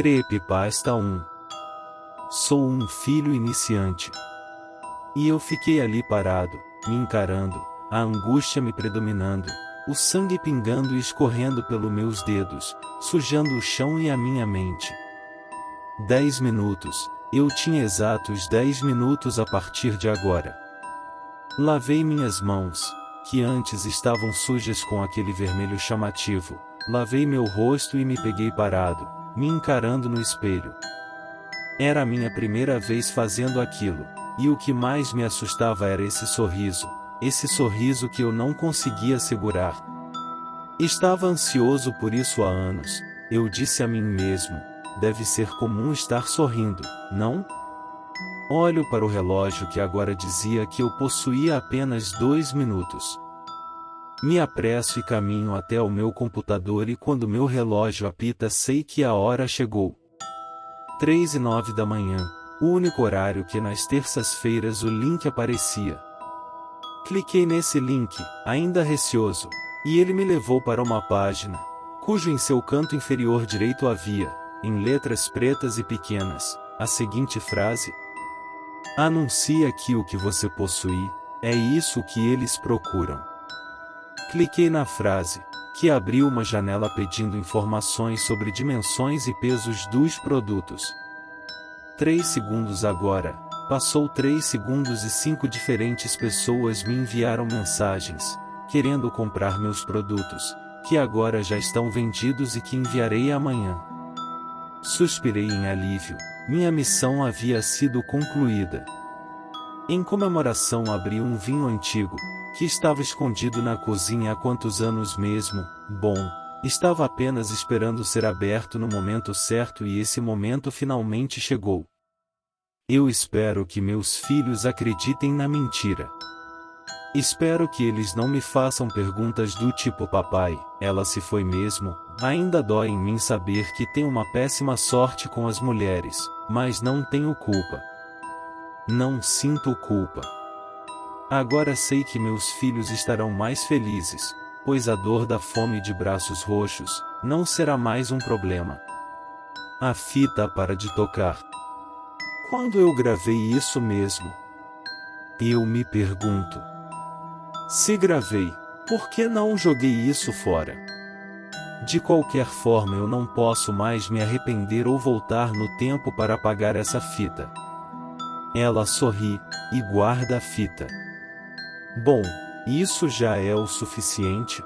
Creepypasta 1. Sou um filho iniciante. E eu fiquei ali parado, me encarando, a angústia me predominando, o sangue pingando e escorrendo pelos meus dedos, sujando o chão e a minha mente. 10 minutos, eu tinha exatos 10 minutos a partir de agora. Lavei minhas mãos, que antes estavam sujas com aquele vermelho chamativo, lavei meu rosto e me peguei parado, me encarando no espelho. Era a minha primeira vez fazendo aquilo, e o que mais me assustava era esse sorriso que eu não conseguia segurar. Estava ansioso por isso há anos, eu disse a mim mesmo, deve ser comum estar sorrindo, não? Olho para o relógio que agora dizia que eu possuía apenas 2 minutos. Me apresso e caminho até o meu computador e quando meu relógio apita sei que a hora chegou. 3:09 da manhã, o único horário que nas terças-feiras o link aparecia. Cliquei nesse link, ainda receoso, e ele me levou para uma página, cujo em seu canto inferior direito havia, em letras pretas e pequenas, a seguinte frase: anuncie aqui o que você possui, é isso que eles procuram. Cliquei na frase, que abriu uma janela pedindo informações sobre dimensões e pesos dos produtos. 3 segundos agora, passou 3 segundos e 5 diferentes pessoas me enviaram mensagens, querendo comprar meus produtos, que agora já estão vendidos e que enviarei amanhã. Suspirei em alívio, minha missão havia sido concluída. Em comemoração abri um vinho antigo, que estava escondido na cozinha há quantos anos mesmo, bom, estava apenas esperando ser aberto no momento certo e esse momento finalmente chegou. Eu espero que meus filhos acreditem na mentira. Espero que eles não me façam perguntas do tipo papai, ela se foi mesmo? Ainda dói em mim saber que tenho uma péssima sorte com as mulheres, mas não tenho culpa. Não sinto culpa. Agora sei que meus filhos estarão mais felizes, pois a dor da fome de braços roxos não será mais um problema. A fita para de tocar. Quando eu gravei isso mesmo? Eu me pergunto. Se gravei, por que não joguei isso fora? De qualquer forma eu não posso mais me arrepender ou voltar no tempo para apagar essa fita. Ela sorri, e guarda a fita. Bom, isso já é o suficiente?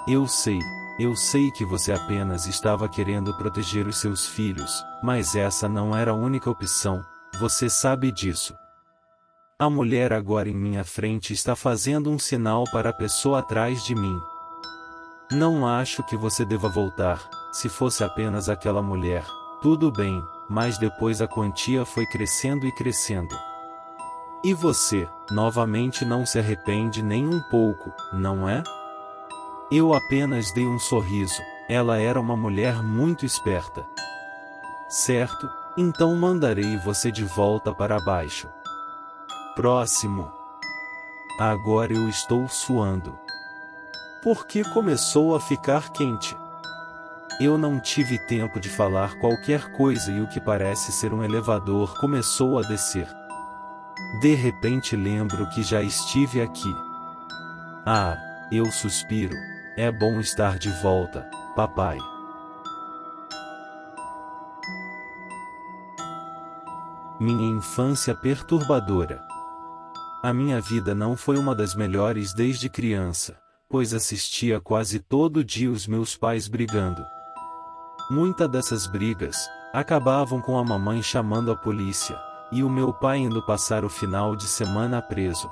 Eu sei que você apenas estava querendo proteger os seus filhos, mas essa não era a única opção, você sabe disso. A mulher agora em minha frente está fazendo um sinal para a pessoa atrás de mim. Não acho que você deva voltar, se fosse apenas aquela mulher, tudo bem, mas depois a quantia foi crescendo e crescendo. E você, novamente não se arrepende nem um pouco, não é? Eu apenas dei um sorriso, ela era uma mulher muito esperta. Certo, então mandarei você de volta para baixo. Próximo. Agora eu estou suando. Porque começou a ficar quente. Eu não tive tempo de falar qualquer coisa e o que parece ser um elevador começou a descer. De repente lembro que já estive aqui. Ah, eu suspiro. É bom estar de volta, papai. Minha infância perturbadora. A minha vida não foi uma das melhores desde criança, pois assistia quase todo dia os meus pais brigando. Muitas dessas brigas acabavam com a mamãe chamando a polícia, e o meu pai indo passar o final de semana preso.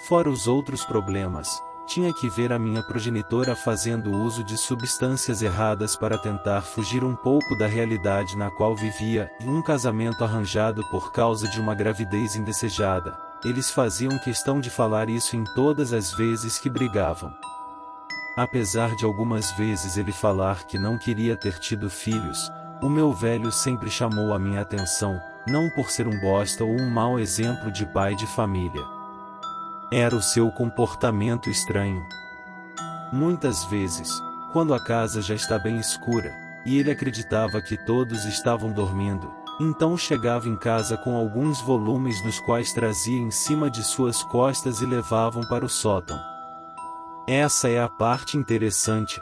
Fora os outros problemas, tinha que ver a minha progenitora fazendo uso de substâncias erradas para tentar fugir um pouco da realidade na qual vivia, e um casamento arranjado por causa de uma gravidez indesejada. Eles faziam questão de falar isso em todas as vezes que brigavam. Apesar de algumas vezes ele falar que não queria ter tido filhos, o meu velho sempre chamou a minha atenção, não por ser um bosta ou um mau exemplo de pai de família. Era o seu comportamento estranho. Muitas vezes, quando a casa já está bem escura, e ele acreditava que todos estavam dormindo, então chegava em casa com alguns volumes nos quais trazia em cima de suas costas e levavam para o sótão. Essa é a parte interessante.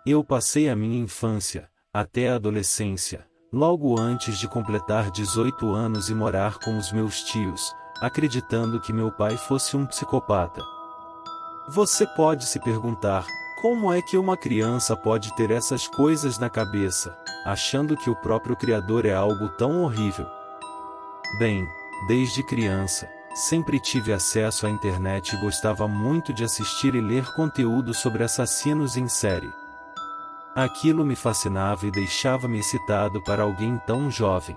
Eu passei a minha infância, até a adolescência, logo antes de completar 18 anos e morar com os meus tios, acreditando que meu pai fosse um psicopata. Você pode se perguntar, como é que uma criança pode ter essas coisas na cabeça, achando que o próprio Criador é algo tão horrível? Bem, desde criança, sempre tive acesso à internet e gostava muito de assistir e ler conteúdo sobre assassinos em série. Aquilo me fascinava e deixava-me excitado para alguém tão jovem.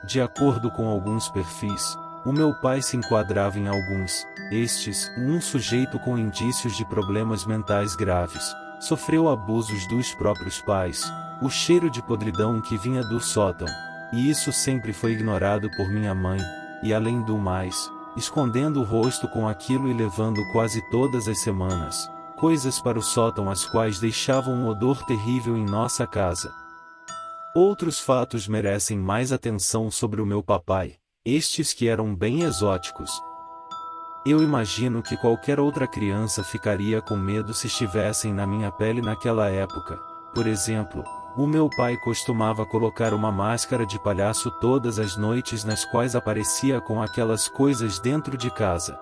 De acordo com alguns perfis, o meu pai se enquadrava em alguns, um sujeito com indícios de problemas mentais graves, sofreu abusos dos próprios pais, o cheiro de podridão que vinha do sótão, e isso sempre foi ignorado por minha mãe, e além do mais, escondendo o rosto com aquilo e levando quase todas as semanas, coisas para o sótão as quais deixavam um odor terrível em nossa casa. Outros fatos merecem mais atenção sobre o meu papai, estes que eram bem exóticos. Eu imagino que qualquer outra criança ficaria com medo se estivessem na minha pele naquela época. Por exemplo, o meu pai costumava colocar uma máscara de palhaço todas as noites nas quais aparecia com aquelas coisas dentro de casa.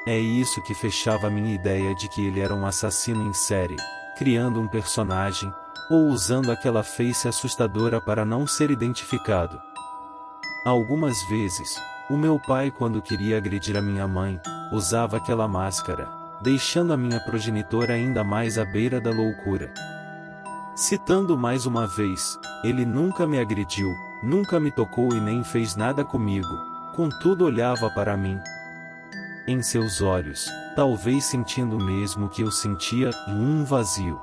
É isso que fechava a minha ideia de que ele era um assassino em série, criando um personagem, ou usando aquela face assustadora para não ser identificado. Algumas vezes, o meu pai, quando queria agredir a minha mãe, usava aquela máscara, deixando a minha progenitora ainda mais à beira da loucura. Citando mais uma vez, ele nunca me agrediu, nunca me tocou e nem fez nada comigo, contudo olhava para mim. Em seus olhos, talvez sentindo o mesmo que eu sentia, um vazio.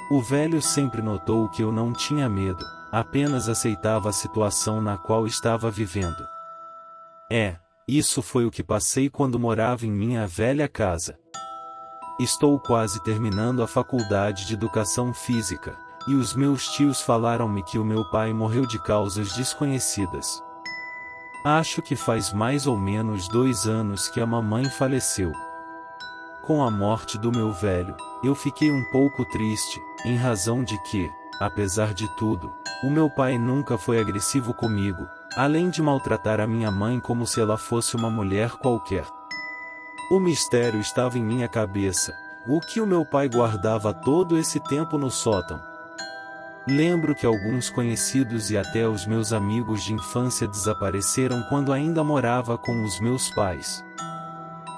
O velho sempre notou que eu não tinha medo, apenas aceitava a situação na qual estava vivendo. Isso foi o que passei quando morava em minha velha casa. Estou quase terminando a faculdade de Educação Física, e os meus tios falaram-me que o meu pai morreu de causas desconhecidas. Acho que faz mais ou menos 2 anos que a mamãe faleceu. Com a morte do meu velho, eu fiquei um pouco triste, em razão de que, apesar de tudo, o meu pai nunca foi agressivo comigo, além de maltratar a minha mãe como se ela fosse uma mulher qualquer. O mistério estava em minha cabeça, o que o meu pai guardava todo esse tempo no sótão. Lembro que alguns conhecidos e até os meus amigos de infância desapareceram quando ainda morava com os meus pais.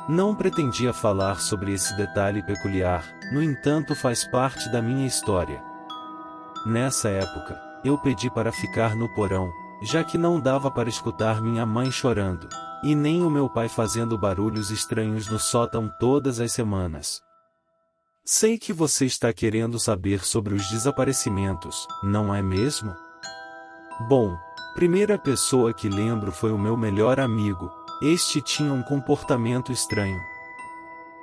Não pretendia falar sobre esse detalhe peculiar, no entanto faz parte da minha história. Nessa época, eu pedi para ficar no porão, já que não dava para escutar minha mãe chorando, e nem o meu pai fazendo barulhos estranhos no sótão todas as semanas. Sei que você está querendo saber sobre os desaparecimentos, não é mesmo? Bom, primeira pessoa que lembro foi o meu melhor amigo. Este tinha um comportamento estranho,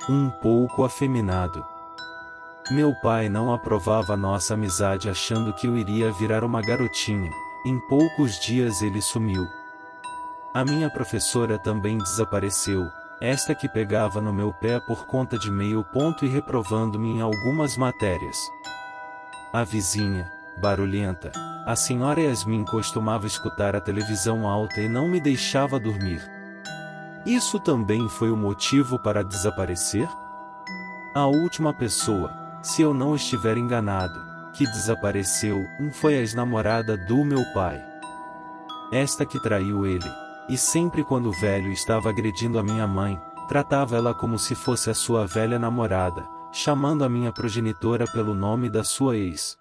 um pouco afeminado. Meu pai não aprovava nossa amizade achando que eu iria virar uma garotinha. Em poucos dias ele sumiu. A minha professora também desapareceu, esta que pegava no meu pé por conta de meio ponto e reprovando-me em algumas matérias. A vizinha, barulhenta, a senhora Yasmin costumava escutar a televisão alta e não me deixava dormir. Isso também foi o motivo para desaparecer? A última pessoa, se eu não estiver enganado, que desapareceu, foi a ex-namorada do meu pai. Esta que traiu ele, e sempre quando o velho estava agredindo a minha mãe, tratava ela como se fosse a sua velha namorada, chamando a minha progenitora pelo nome da sua ex.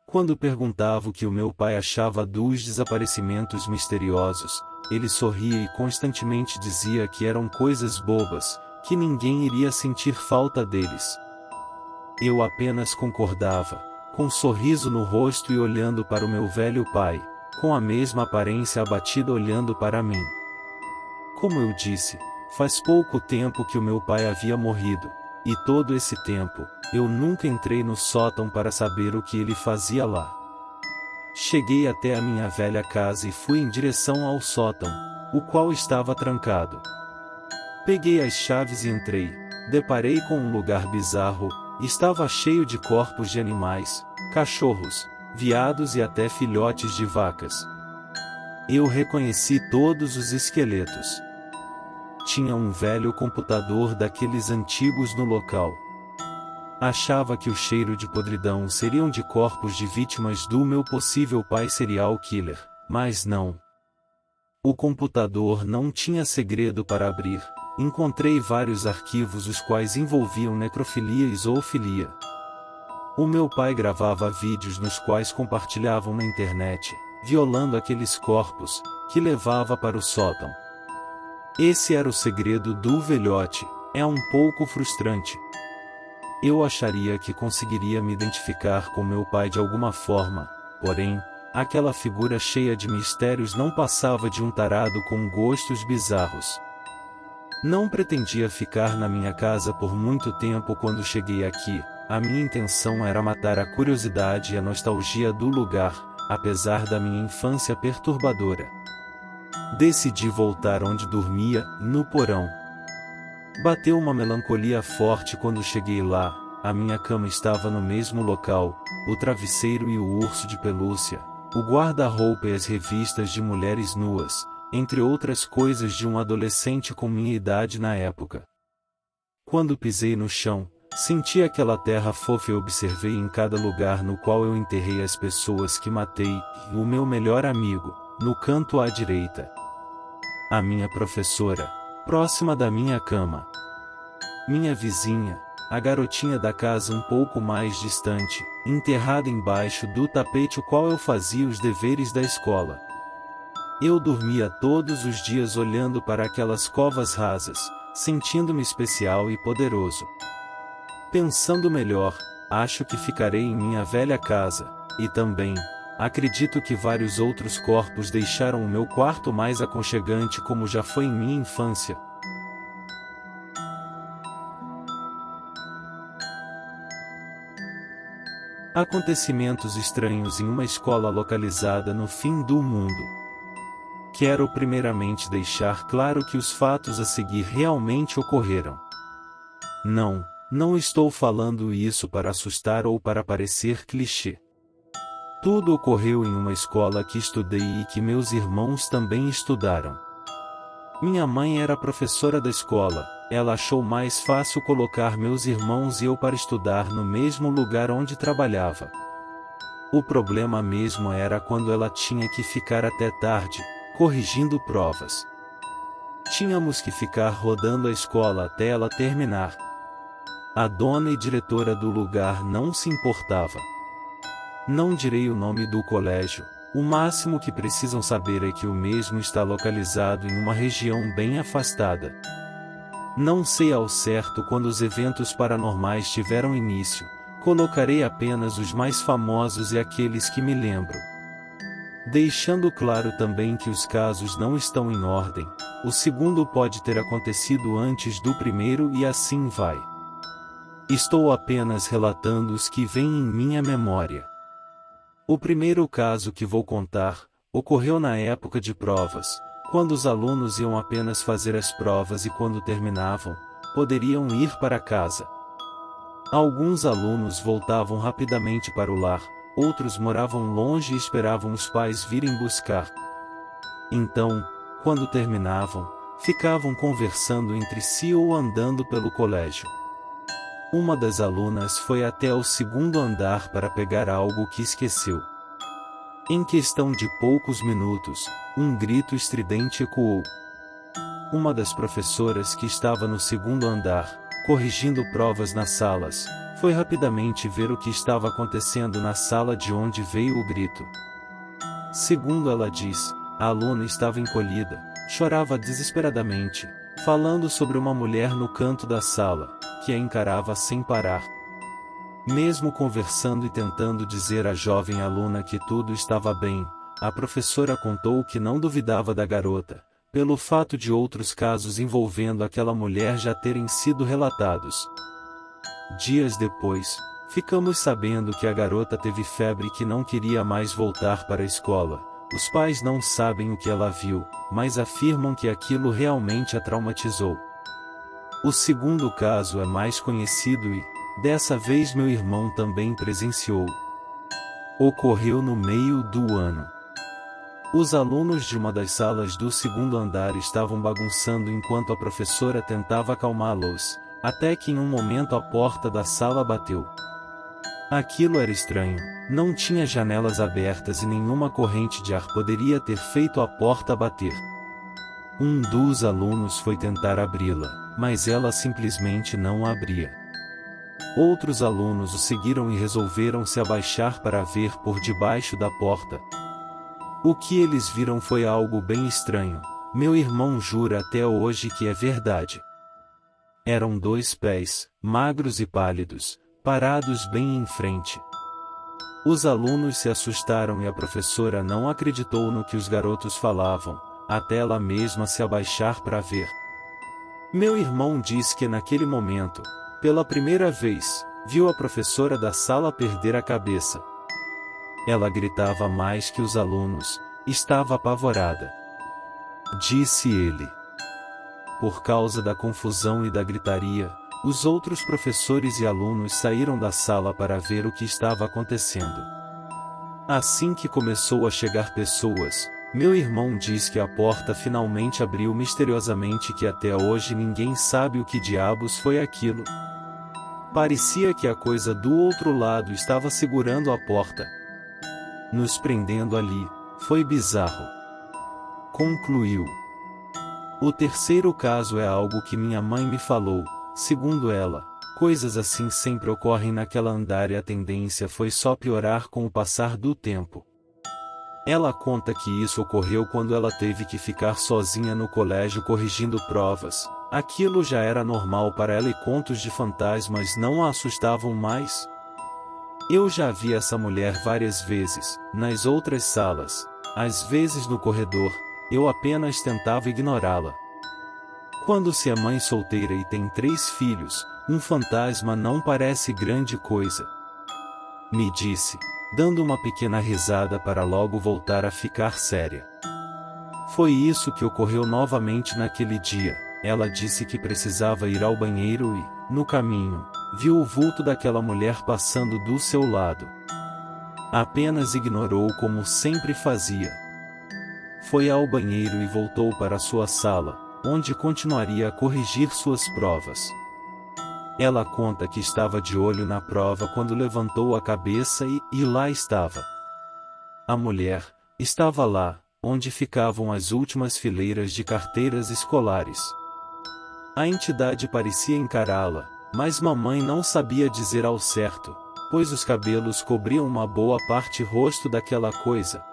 Quando perguntava o que o meu pai achava dos desaparecimentos misteriosos, ele sorria e constantemente dizia que eram coisas bobas, que ninguém iria sentir falta deles. Eu apenas concordava, com um sorriso no rosto e olhando para o meu velho pai, com a mesma aparência abatida olhando para mim. Como eu disse, faz pouco tempo que o meu pai havia morrido, e todo esse tempo, eu nunca entrei no sótão para saber o que ele fazia lá. Cheguei até a minha velha casa e fui em direção ao sótão, o qual estava trancado. Peguei as chaves e entrei. Deparei com um lugar bizarro. Estava cheio de corpos de animais, cachorros, veados e até filhotes de vacas. Eu reconheci todos os esqueletos. Tinha um velho computador daqueles antigos no local. Achava que o cheiro de podridão seriam de corpos de vítimas do meu possível pai serial killer, mas não. O computador não tinha segredo para abrir. Encontrei vários arquivos os quais envolviam necrofilia e zoofilia. O meu pai gravava vídeos nos quais compartilhavam na internet, violando aqueles corpos, que levava para o sótão. Esse era o segredo do velhote. É um pouco frustrante. Eu acharia que conseguiria me identificar com meu pai de alguma forma, porém, aquela figura cheia de mistérios não passava de um tarado com gostos bizarros. Não pretendia ficar na minha casa por muito tempo quando cheguei aqui. A minha intenção era matar a curiosidade e a nostalgia do lugar, apesar da minha infância perturbadora. Decidi voltar onde dormia, no porão. Bateu uma melancolia forte quando cheguei lá. A minha cama estava no mesmo local, o travesseiro e o urso de pelúcia, o guarda-roupa e as revistas de mulheres nuas, entre outras coisas de um adolescente com minha idade na época. Quando pisei no chão, senti aquela terra fofa e observei em cada lugar no qual eu enterrei as pessoas que matei, e o meu melhor amigo, no canto à direita. A minha professora, próxima da minha cama. Minha vizinha, a garotinha da casa um pouco mais distante, enterrada embaixo do tapete o qual eu fazia os deveres da escola. Eu dormia todos os dias olhando para aquelas covas rasas, sentindo-me especial e poderoso. Pensando melhor, acho que ficarei em minha velha casa, e também, acredito que vários outros corpos deixaram o meu quarto mais aconchegante como já foi em minha infância. Acontecimentos estranhos em uma escola localizada no fim do mundo. Quero primeiramente deixar claro que os fatos a seguir realmente ocorreram. Não estou falando isso para assustar ou para parecer clichê. Tudo ocorreu em uma escola que estudei e que meus irmãos também estudaram. Minha mãe era professora da escola. Ela achou mais fácil colocar meus irmãos e eu para estudar no mesmo lugar onde trabalhava. O problema mesmo era quando ela tinha que ficar até tarde, corrigindo provas. Tínhamos que ficar rodando a escola até ela terminar. A dona e diretora do lugar não se importava. Não direi o nome do colégio, o máximo que precisam saber é que o mesmo está localizado em uma região bem afastada. Não sei ao certo quando os eventos paranormais tiveram início, colocarei apenas os mais famosos e aqueles que me lembro. Deixando claro também que os casos não estão em ordem, o segundo pode ter acontecido antes do primeiro e assim vai. Estou apenas relatando os que vêm em minha memória. O primeiro caso que vou contar, ocorreu na época de provas, quando os alunos iam apenas fazer as provas e quando terminavam, poderiam ir para casa. Alguns alunos voltavam rapidamente para o lar, outros moravam longe e esperavam os pais virem buscar. Então, quando terminavam, ficavam conversando entre si ou andando pelo colégio. Uma das alunas foi até o segundo andar para pegar algo que esqueceu. Em questão de poucos minutos, um grito estridente ecoou. Uma das professoras que estava no segundo andar, corrigindo provas nas salas, foi rapidamente ver o que estava acontecendo na sala de onde veio o grito. Segundo ela diz, a aluna estava encolhida, chorava desesperadamente, falando sobre uma mulher no canto da sala, que a encarava sem parar. Mesmo conversando e tentando dizer à jovem aluna que tudo estava bem, a professora contou que não duvidava da garota, pelo fato de outros casos envolvendo aquela mulher já terem sido relatados. Dias depois, ficamos sabendo que a garota teve febre e que não queria mais voltar para a escola. Os pais não sabem o que ela viu, mas afirmam que aquilo realmente a traumatizou. O segundo caso é mais conhecido e, dessa vez, meu irmão também presenciou. Ocorreu no meio do ano. Os alunos de uma das salas do segundo andar estavam bagunçando enquanto a professora tentava acalmá-los, até que em um momento a porta da sala bateu. Aquilo era estranho, não tinha janelas abertas e nenhuma corrente de ar poderia ter feito a porta bater. Um dos alunos foi tentar abri-la, mas ela simplesmente não abria. Outros alunos o seguiram e resolveram se abaixar para ver por debaixo da porta. O que eles viram foi algo bem estranho. Meu irmão jura até hoje que é verdade. Eram 2 pés, magros e pálidos, parados bem em frente. Os alunos se assustaram e a professora não acreditou no que os garotos falavam, até ela mesma se abaixar para ver. Meu irmão diz que naquele momento, pela primeira vez, viu a professora da sala perder a cabeça. Ela gritava mais que os alunos, estava apavorada. Disse ele. Por causa da confusão e da gritaria, os outros professores e alunos saíram da sala para ver o que estava acontecendo. Assim que começou a chegar pessoas, meu irmão diz que a porta finalmente abriu misteriosamente e que até hoje ninguém sabe o que diabos foi aquilo. Parecia que a coisa do outro lado estava segurando a porta, nos prendendo ali. Foi bizarro. Concluiu. O terceiro caso é algo que minha mãe me falou. Segundo ela, coisas assim sempre ocorrem naquela andar e a tendência foi só piorar com o passar do tempo. Ela conta que isso ocorreu quando ela teve que ficar sozinha no colégio corrigindo provas. Aquilo já era normal para ela e contos de fantasmas não a assustavam mais. Eu já vi essa mulher várias vezes, nas outras salas, às vezes no corredor, eu apenas tentava ignorá-la. Quando se é mãe solteira e tem 3 filhos, um fantasma não parece grande coisa. Me disse, dando uma pequena risada para logo voltar a ficar séria. Foi isso que ocorreu novamente naquele dia. Ela disse que precisava ir ao banheiro e, no caminho, viu o vulto daquela mulher passando do seu lado. Apenas ignorou como sempre fazia. Foi ao banheiro e voltou para sua sala, onde continuaria a corrigir suas provas. Ela conta que estava de olho na prova quando levantou a cabeça e lá estava. A mulher estava lá, onde ficavam as últimas fileiras de carteiras escolares. A entidade parecia encará-la, mas mamãe não sabia dizer ao certo, pois os cabelos cobriam uma boa parte rosto daquela coisa.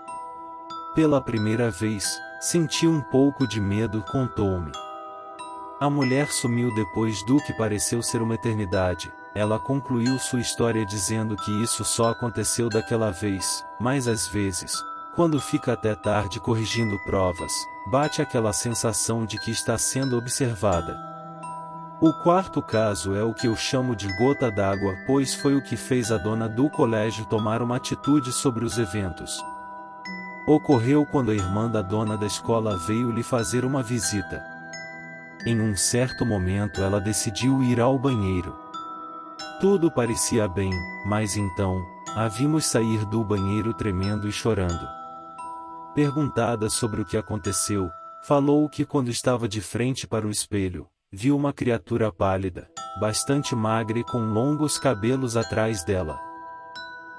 Pela primeira vez, senti um pouco de medo, contou-me. A mulher sumiu depois do que pareceu ser uma eternidade. Ela concluiu sua história dizendo que isso só aconteceu daquela vez, mas às vezes, quando fica até tarde corrigindo provas, bate aquela sensação de que está sendo observada. O quarto caso é o que eu chamo de gota d'água, pois foi o que fez a dona do colégio tomar uma atitude sobre os eventos. Ocorreu quando a irmã da dona da escola veio lhe fazer uma visita. Em um certo momento ela decidiu ir ao banheiro. Tudo parecia bem, mas então, a vimos sair do banheiro tremendo e chorando. Perguntada sobre o que aconteceu, falou que quando estava de frente para o espelho, viu uma criatura pálida, bastante magra e com longos cabelos atrás dela.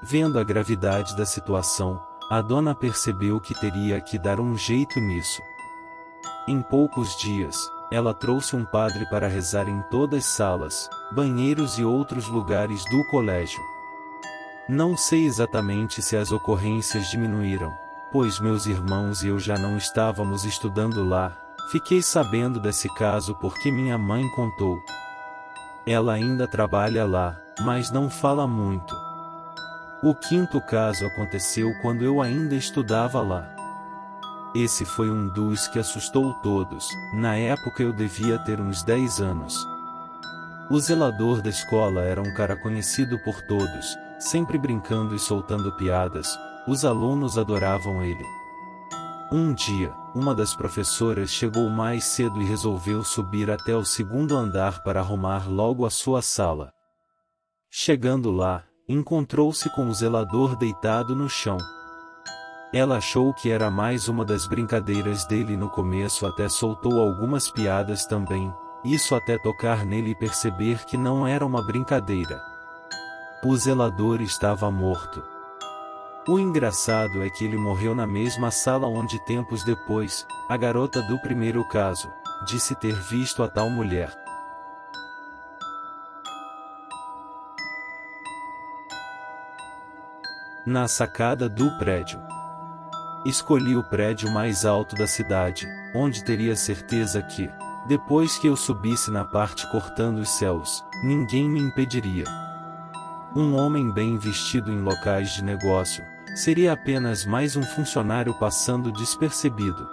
Vendo a gravidade da situação, a dona percebeu que teria que dar um jeito nisso. Em poucos dias, ela trouxe um padre para rezar em todas as salas, banheiros e outros lugares do colégio. Não sei exatamente se as ocorrências diminuíram, pois meus irmãos e eu já não estávamos estudando lá. Fiquei sabendo desse caso porque minha mãe contou. Ela ainda trabalha lá, mas não fala muito. O quinto caso aconteceu quando eu ainda estudava lá. Esse foi um dos que assustou todos. Na época eu devia ter uns 10 anos. O zelador da escola era um cara conhecido por todos, sempre brincando e soltando piadas. Os alunos adoravam ele. Um dia, uma das professoras chegou mais cedo e resolveu subir até o segundo andar para arrumar logo a sua sala. Chegando lá, encontrou-se com o zelador deitado no chão. Ela achou que era mais uma das brincadeiras dele e no começo até soltou algumas piadas também, isso até tocar nele e perceber que não era uma brincadeira. O zelador estava morto. O engraçado é que ele morreu na mesma sala onde tempos depois, a garota do primeiro caso, disse ter visto a tal mulher. Na sacada do prédio. Escolhi o prédio mais alto da cidade, onde teria certeza que, depois que eu subisse na parte cortando os céus, ninguém me impediria. Um homem bem vestido em locais de negócio, seria apenas mais um funcionário passando despercebido.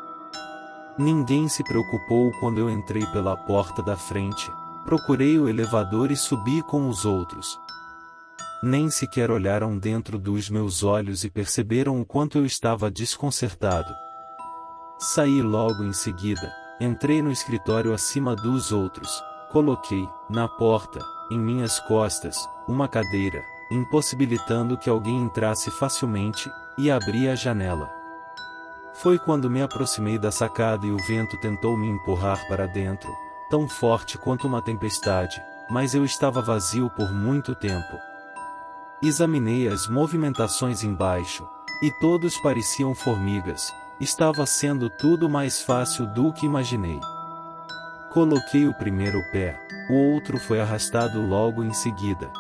Ninguém se preocupou quando eu entrei pela porta da frente, procurei o elevador e subi com os outros. Nem sequer olharam dentro dos meus olhos e perceberam o quanto eu estava desconcertado. Saí logo em seguida, entrei no escritório acima dos outros, coloquei, na porta, em minhas costas, uma cadeira, impossibilitando que alguém entrasse facilmente, e abri a janela. Foi quando me aproximei da sacada e o vento tentou me empurrar para dentro, tão forte quanto uma tempestade, mas eu estava vazio por muito tempo. Examinei as movimentações embaixo, e todos pareciam formigas, estava sendo tudo mais fácil do que imaginei. Coloquei o primeiro pé, o outro foi arrastado logo em seguida.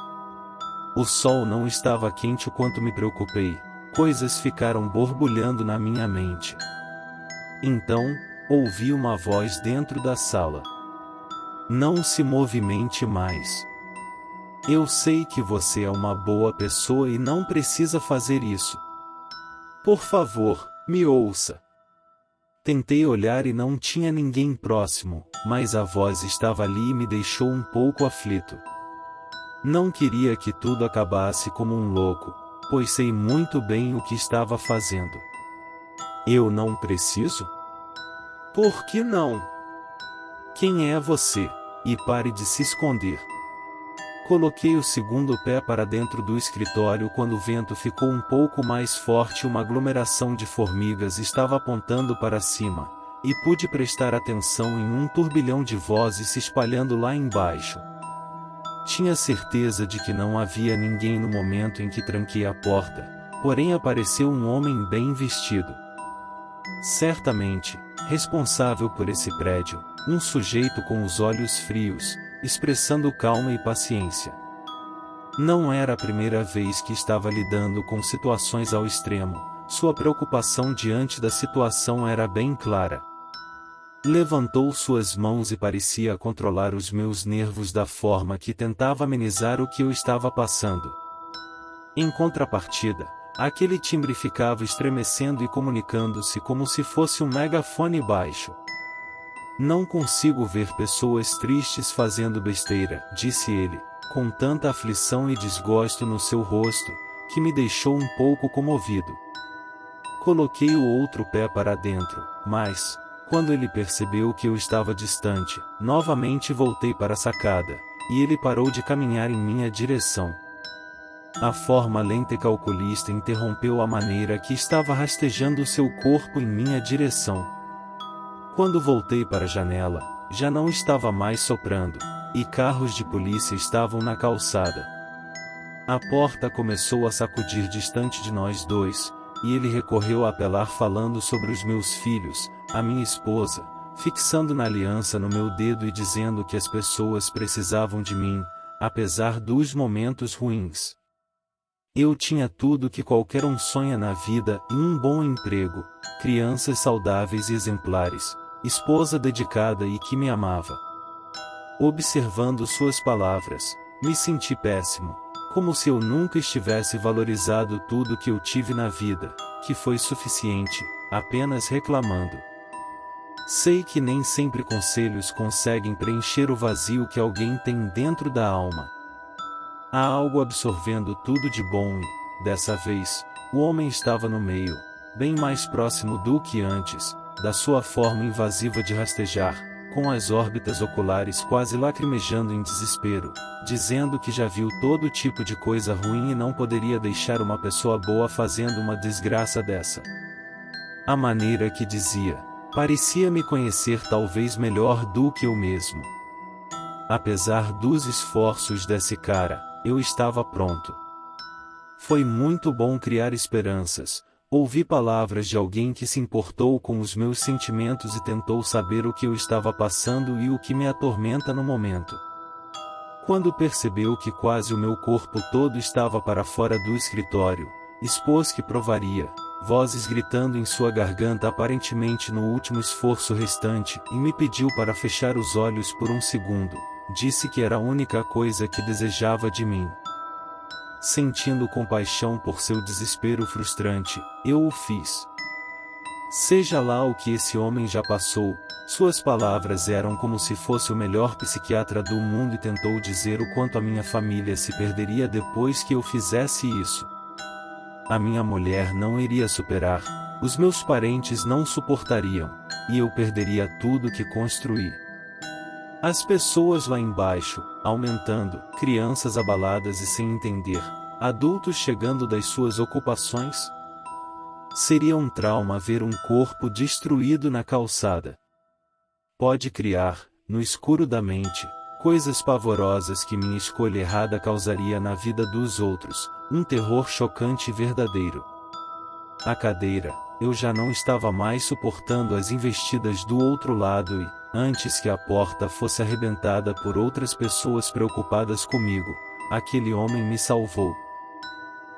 O sol não estava quente o quanto me preocupei, coisas ficaram borbulhando na minha mente. Então, ouvi uma voz dentro da sala. Não se movimente mais. Eu sei que você é uma boa pessoa e não precisa fazer isso. Por favor, me ouça. Tentei olhar e não tinha ninguém próximo, mas a voz estava ali e me deixou um pouco aflito. Não queria que tudo acabasse como um louco, pois sei muito bem o que estava fazendo. Eu não preciso? Por que não? Quem é você? E pare de se esconder. Coloquei o segundo pé para dentro do escritório quando o vento ficou um pouco mais forte e uma aglomeração de formigas estava apontando para cima, e pude prestar atenção em um turbilhão de vozes se espalhando lá embaixo. Tinha certeza de que não havia ninguém no momento em que tranquei a porta, porém apareceu um homem bem vestido. Certamente, responsável por esse prédio, um sujeito com os olhos frios, expressando calma e paciência. Não era a primeira vez que estava lidando com situações ao extremo, sua preocupação diante da situação era bem clara. Levantou suas mãos e parecia controlar os meus nervos da forma que tentava amenizar o que eu estava passando. Em contrapartida, aquele timbre ficava estremecendo e comunicando-se como se fosse um megafone baixo. Não consigo ver pessoas tristes fazendo besteira, disse ele, com tanta aflição e desgosto no seu rosto, que me deixou um pouco comovido. Coloquei o outro pé para dentro, mas, quando ele percebeu que eu estava distante, novamente voltei para a sacada, e ele parou de caminhar em minha direção. A forma lenta e calculista interrompeu a maneira que estava rastejando seu corpo em minha direção. Quando voltei para a janela, já não estava mais soprando, e carros de polícia estavam na calçada. A porta começou a sacudir distante de nós dois, e ele recorreu a apelar falando sobre os meus filhos, a minha esposa, fixando na aliança no meu dedo e dizendo que as pessoas precisavam de mim, apesar dos momentos ruins. Eu tinha tudo que qualquer um sonha na vida e um bom emprego, crianças saudáveis e exemplares, esposa dedicada e que me amava. Observando suas palavras, me senti péssimo, como se eu nunca estivesse valorizado tudo que eu tive na vida, que foi suficiente, apenas reclamando. Sei que nem sempre conselhos conseguem preencher o vazio que alguém tem dentro da alma. Há algo absorvendo tudo de bom e, dessa vez, o homem estava no meio, bem mais próximo do que antes, da sua forma invasiva de rastejar, com as órbitas oculares quase lacrimejando em desespero, dizendo que já viu todo tipo de coisa ruim e não poderia deixar uma pessoa boa fazendo uma desgraça dessa. A maneira que dizia, parecia me conhecer talvez melhor do que eu mesmo. Apesar dos esforços desse cara, eu estava pronto. Foi muito bom criar esperanças. Ouvi palavras de alguém que se importou com os meus sentimentos e tentou saber o que eu estava passando e o que me atormenta no momento. Quando percebeu que quase o meu corpo todo estava para fora do escritório, expôs que provaria, vozes gritando em sua garganta aparentemente no último esforço restante, e me pediu para fechar os olhos por um segundo. Disse que era a única coisa que desejava de mim. Sentindo compaixão por seu desespero frustrante, eu o fiz. Seja lá o que esse homem já passou, suas palavras eram como se fosse o melhor psiquiatra do mundo e tentou dizer o quanto a minha família se perderia depois que eu fizesse isso. A minha mulher não iria superar, os meus parentes não suportariam, e eu perderia tudo que construí. As pessoas lá embaixo, aumentando, crianças abaladas e sem entender, adultos chegando das suas ocupações. Seria um trauma ver um corpo destruído na calçada. Pode criar, no escuro da mente, coisas pavorosas que minha escolha errada causaria na vida dos outros, um terror chocante e verdadeiro. A cadeira, eu já não estava mais suportando as investidas do outro lado e, antes que a porta fosse arrebentada por outras pessoas preocupadas comigo, aquele homem me salvou.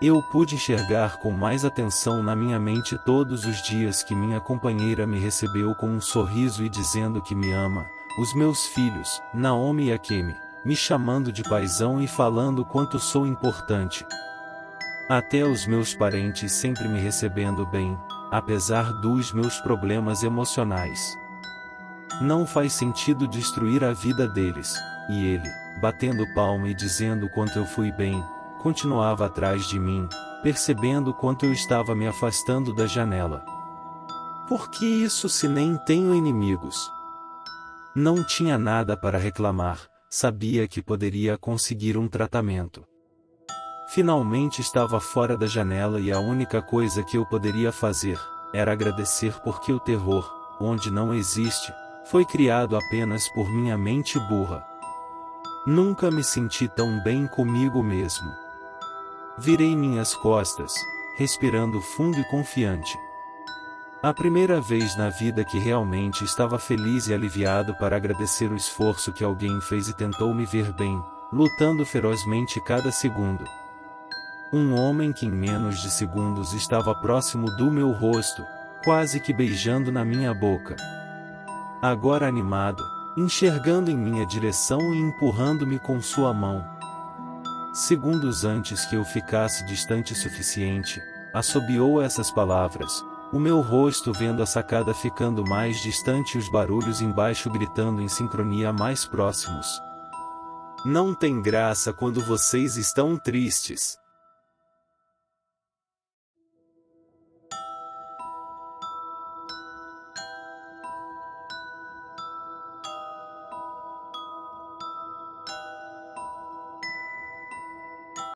Eu pude enxergar com mais atenção na minha mente todos os dias que minha companheira me recebeu com um sorriso e dizendo que me ama, os meus filhos, Naomi e Akemi, me chamando de paizão e falando quanto sou importante. Até os meus parentes sempre me recebendo bem, apesar dos meus problemas emocionais. Não faz sentido destruir a vida deles, e ele, batendo palma e dizendo quanto eu fui bem, continuava atrás de mim, percebendo quanto eu estava me afastando da janela. Por que isso se nem tenho inimigos? Não tinha nada para reclamar, sabia que poderia conseguir um tratamento. Finalmente estava fora da janela e a única coisa que eu poderia fazer, era agradecer porque o terror, onde não existe, foi criado apenas por minha mente burra. Nunca me senti tão bem comigo mesmo. Virei minhas costas, respirando fundo e confiante. A primeira vez na vida que realmente estava feliz e aliviado para agradecer o esforço que alguém fez e tentou me ver bem, lutando ferozmente cada segundo. Um homem que em menos de segundos estava próximo do meu rosto, quase que beijando na minha boca. Agora animado, enxergando em minha direção e empurrando-me com sua mão. Segundos antes que eu ficasse distante o suficiente, assobiou essas palavras, o meu rosto vendo a sacada ficando mais distante e os barulhos embaixo gritando em sincronia mais próximos. Não tem graça quando vocês estão tristes.